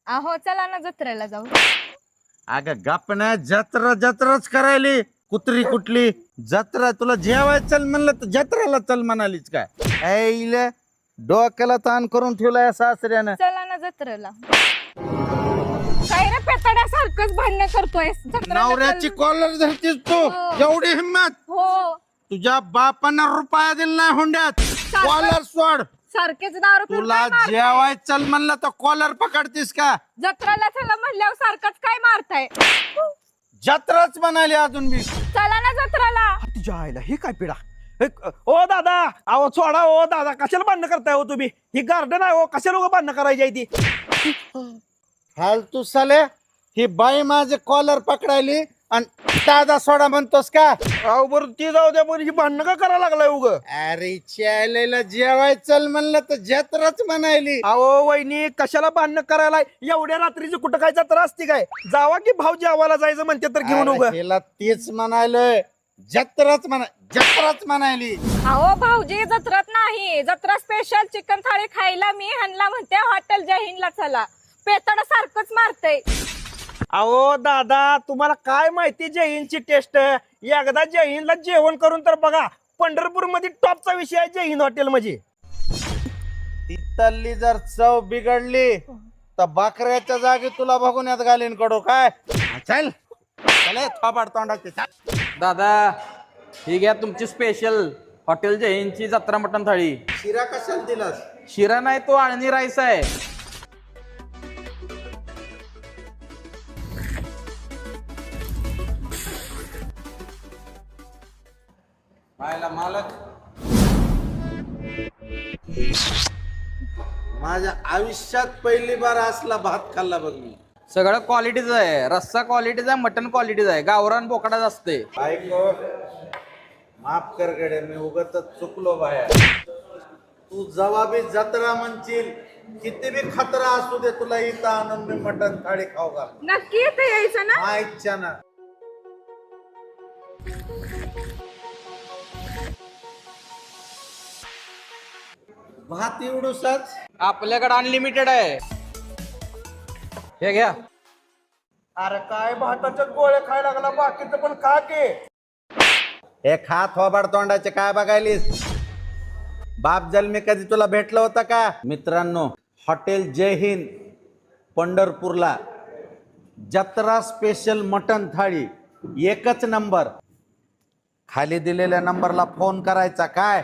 अहो चला ना जत्रेला जाऊ. अगं गप ना, जत्रा जत्राच करायली. कुत्री कुठली जत्रा? तुला जेवाय चल म्हणलं तर जत्रेला चल म्हणालीच काय? ऐले डोक्याला ताण करून ठेवलाय सासऱ्यानं. चला ना जत्रेला. काय रे पेताड्यासारखंच भांडण करतोय. नवऱ्याची कॉलर धरतीस तू? हो. एवढी हिंमत? हो तुझ्या बापानं रुपया दिला नाही हुंड्यात. कॉलर सोड. सारखेच दारू पिऊन तुला काय मारताय? जेवाय चल म्हणलं तर कॉलर पकडतीस का? जत्रेला चला म्हणल्यावर सारखंच काय मारताय? जत्राच म्हणाली अजून मी. चला ना जत्रेला. तुझ्या आईला हे काय पिढा. ओ दादा, अहो सोडा. ओ दादा, कशाला भांडणं करताय हो तुम्ही? ही गार्डन आहे हो, कशाला लोक भांडणं करायची आहे ती? फालतू साले, ही बाई माझे कॉलर पकडायली आणि दादा सोडा म्हणतोस का? अहो बरं ती जाऊ द्या, पण ही भांडणं का करायला लागलाय उग? अरे चायलेला जेवाय चल म्हणलं तर जत्राच म्हणायली. अहो वहिनी, कशाला भांडणं करायला? एवढ्या रात्रीची कुठं काय जत्रा असते काय? जावा की भाऊ जेवायला जायचं म्हणते तर घेऊन उग. हिला तेच म्हणायलोय, जत्राच म्हणायली. अहो भाऊजी जत्रात नाही, जत्रा स्पेशल चिकन थाळी खायला मी ह्यांना म्हणते हॉटेल जय हिंदला चला. पेताडा सारखंच मारतय. अहो दादा, तुम्हाला काय माहिती जयहिंदची टेस्ट? एकदा जयहिंदला जेवण करून तर बघा. पंढरपूर मध्ये टॉपचा विषय आहे जयहिंद हॉटेल म्हणजे. तिथली जर चव बिघडली तर बकऱ्याच्या जागी तुला बघून घालीन कडू काय? चल चल थोबाड तोंडाचे. दादा ही घ्या तुमची स्पेशल हॉटेल जैनची जत्रा मटण थाळी. शिरा कशाला दिलास? शिरा नाही, तो आळणी राईस आहे. मालक, माझ्या आयुष्यात पहिली बार असला भात खाल्ला बघ मी. सगळं क्वालिटीच आहे. रस्सा क्वालिटीचा आहे, मटन क्वालिटीच आहे. गावरान बोकडाच असते. बायको माफ कर गडे, मी उगत चुकलो बाया. तू जवाबी जत्रा म्हणशील, किती बी खतरा असू दे, तुला इथं आणून मी मटण थाळी खाऊ घाल. नक्की इथे यायचं ना? हा इच्छा ना. भात एवढूसाच? आपल्याकडे अनलिमिटेड आहे. हे घ्या. अरे काय भाताच्या गोळ्या खायला लागला, बाकीचं पण खा की. हे खा थोबाड तोंडाचे, काय बघायलीस? बाप जन्मी कधी तुला भेटलं होतं का? मित्रांनो, हॉटेल जय हिंद पंढरपूरला जत्रा स्पेशल मटण थाळी एकच नंबर. खाली दिलेल्या नंबरला फोन करायचा. काय